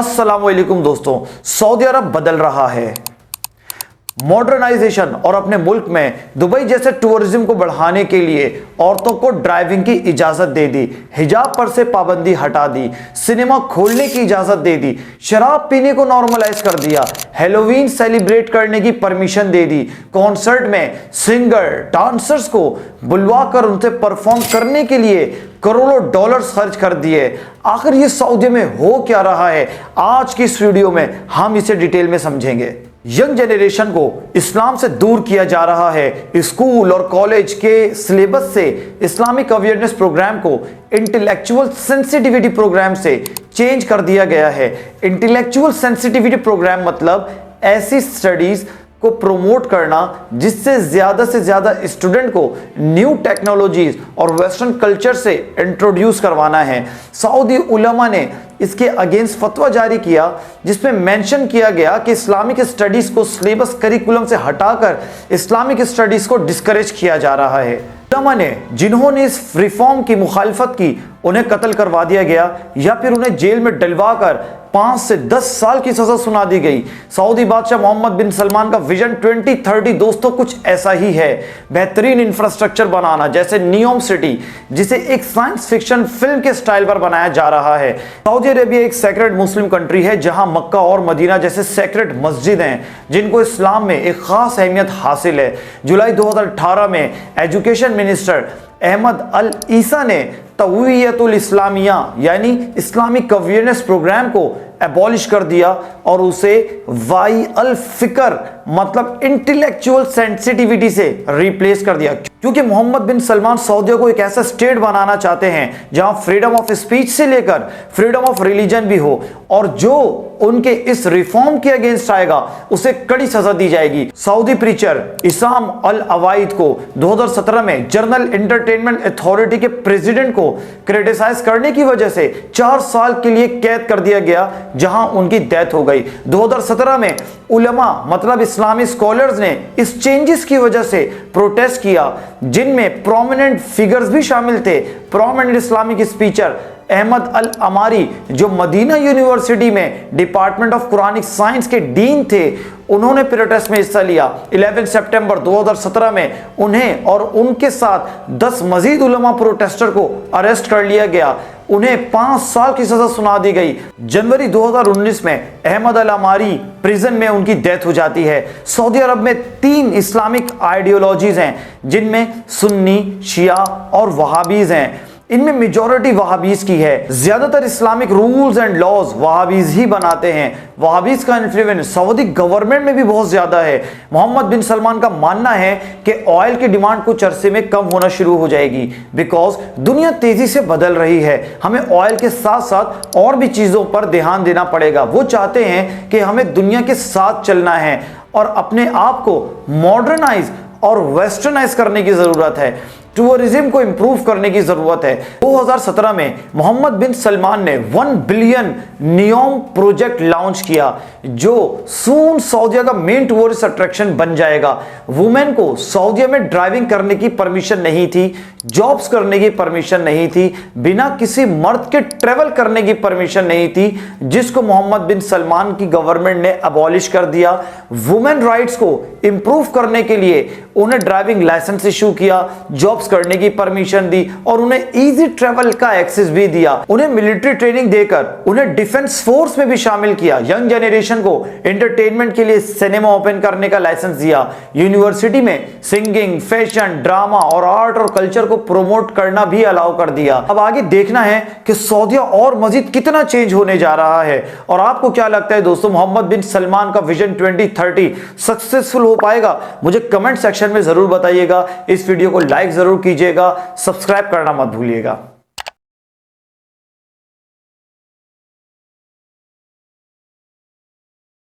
अस्सलाम वालेकुम दोस्तों, सऊदी अरब बदल रहा है मॉडर्नाइजेशन और अपने मुल्क में दुबई जैसे टूरिज्म को बढ़ाने के लिए औरतों को ड्राइविंग की इजाजत दे दी, हिजाब पर से पाबंदी हटा दी, सिनेमा खोलने की इजाजत दे दी, शराब पीने को नॉर्मलाइज कर दिया, हैलोवीन सेलिब्रेट करने की परमिशन दे दी, कॉन्सर्ट में सिंगर डांसर्स को बुलवाकर उनसे परफॉर्म करने के लिए करोड़ों डॉलर्स खर्च कर दिए। आखिर ये सऊदी में हो क्या रहा है, आज की इस वीडियो में हम इसे डिटेल में समझेंगे। यंग जनरेशन को इस्लाम से दूर किया जा रहा है। स्कूल और कॉलेज के सिलेबस से इस्लामिक अवेयरनेस प्रोग्राम को इंटेलेक्चुअल सेंसिटिविटी प्रोग्राम से चेंज कर दिया गया है। इंटेलेक्चुअल सेंसिटिविटी प्रोग्राम मतलब ऐसी स्टडीज को प्रमोट करना जिससे से ज्यादा स्टूडेंट को न्यू टेक्नोलॉजीज और वेस्टर्न कल्चर से इंट्रोड्यूस करवाना है। सऊदी उलमा ने इसके अगेंस्ट फतवा जारी किया जिसमें मेंशन किया गया कि इस्लामिक स्टडीज को सिलेबस करिकुलम से हटाकर इस्लामिक स्टडीज को डिस्करेज किया जा रहा है। उलमा ने जिन्होंने इस रिफॉर्म की मुखालफत की उन्हें कत्ल करवा दिया गया या फिर उन्हें जेल में डलवाकर 5 से 10 साल की सजा सुना दी गई। सऊदी बादशाह मोहम्मद बिन सलमान का विजन 2030 दोस्तों कुछ ऐसा ही है। बेहतरीन इंफ्रास्ट्रक्चर बनाना, जैसे नियोम सिटी जिसे एक साइंस फिक्शन फिल्म के स्टाइल पर बनाया जा रहा है। सऊदी अरेबिया एक सेक्रेड मुस्लिम कंट्री है जहां मक्का और मदीना जैसे सेक्रेड मस्जिद हैं जिनको इस्लाम में एक खास अहमियत हासिल है। जुलाई 2018 में एजुकेशन मिनिस्टर अहमद अल ईसा ने तवीयतुल इस्लामिया यानी इस्लामिक अवेयरनेस प्रोग्राम को एबॉलिश कर दिया और उसे वाई अल फिकर मतलब इंटेलेक्चुअल सेंसिटिविटी से रिप्लेस कर दिया, क्योंकि मोहम्मद बिन सलमान सऊदी को एक ऐसा स्टेट बनाना चाहते हैं जहां फ्रीडम ऑफ स्पीच से लेकर फ्रीडम ऑफ रिलीजन भी हो और जो उनके इस रिफॉर्म के अगेंस्ट आएगा उसे कड़ी सजा दी जाएगी। सऊदी प्रीचर इसाम अल अवाइद को 2017 में जर्नल एंटरटेनमेंट अथॉरिटी के प्रेसिडेंट को क्रिटिसाइज करने की वजह से 4 साल के लिए कैद कर दिया गया जहां उनकी डेथ हो गई। 2017 में उलमा मतलब इस्लामी स्कॉलर्स ने इस चेंजेस की वजह से प्रोटेस्ट किया जिनमें प्रोमिनेंट फिगर्स भी शामिल थे। प्रोमिनेंट इस्लामिक स्पीचर अहमद अल अमारी जो मदीना यूनिवर्सिटी में डिपार्टमेंट ऑफ कुरानिक साइंस के डीन थे, उन्होंने प्रोटेस्ट में हिस्सा लिया। 11 सितंबर 2017 में उन्हें और उनके साथ 10 मजीद उलमा प्रोटेस्टर को अरेस्ट कर लिया गया। उन्हें 5 साल की सजा सुना दी गई। जनवरी 2019 में अहमद अल अमारी प्रिजन में उनकी डेथ हो जाती है। सऊदी अरब में 3 इस्लामिक आइडियोलॉजीज हैं जिनमें सुन्नी, शिया और वहाबीज हैं। इनमें मेजॉरिटी वहाबीज की है। ज्यादातर इस्लामिक रूल्स एंड लॉज वहाबीज ही बनाते हैं। वहाबीज का इन्फ्लुएंस सऊदी गवर्नमेंट में भी बहुत ज्यादा है। मोहम्मद बिन सलमान का मानना है कि ऑयल की डिमांड कुछ अरसे में कम होना शुरू हो जाएगी बिकॉज दुनिया तेजी से बदल रही है। हमें ऑयल के साथ साथ और भी चीजों पर ध्यान देना पड़ेगा। वो चाहते हैं कि हमें दुनिया के साथ चलना है और अपने आप को मॉडर्नाइज और वेस्टर्नाइज करने की जरूरत है। टूरिज्म को इंप्रूव करने की जरूरत है। 2017 में मोहम्मद बिन सलमान ने 1 बिलियन नियोम प्रोजेक्ट लॉन्च किया जो सून सऊदीया का मेन टूरिस्ट अट्रैक्शन बन जाएगा। वुमेन को सऊदीया में ड्राइविंग करने की परमिशन नहीं थी, जॉब्स करने की परमिशन नहीं थी, बिना किसी मर्द के ट्रेवल करने की परमिशन नहीं थी, जिसको मोहम्मद बिन सलमान की गवर्नमेंट ने अबॉलिश कर दिया। वुमेन राइट्स को इंप्रूव करने के लिए उन्हें ड्राइविंग लाइसेंस इशू किया, जॉब्स करने की परमिशन दी और उन्हें इजी ट्रेवल का एक्सेस भी दिया। उन्हें मिलिट्री ट्रेनिंग देकर उन्हें डिफेंस फोर्स में भी शामिल किया। यंग जनरेशन को एंटरटेनमेंट के लिए सिनेमा ओपन करने का लाइसेंस दिया। यूनिवर्सिटी में सिंगिंग, फैशन, ड्रामा और आर्ट और कल्चर को प्रमोट करना भी अलाउ कर दिया। अब आगे देखना है कि सऊदीया और मजीद कितना चेंज होने जा रहा है। और आपको क्या लगता है दोस्तों, मोहम्मद बिन सलमान का विजन 2030 सक्सेसफुल हो पाएगा? मुझे कमेंट सेक्शन में जरूर बताइएगा। इस वीडियो को लाइक जरूर कीजिएगा, सब्सक्राइब करना मत भूलिएगा।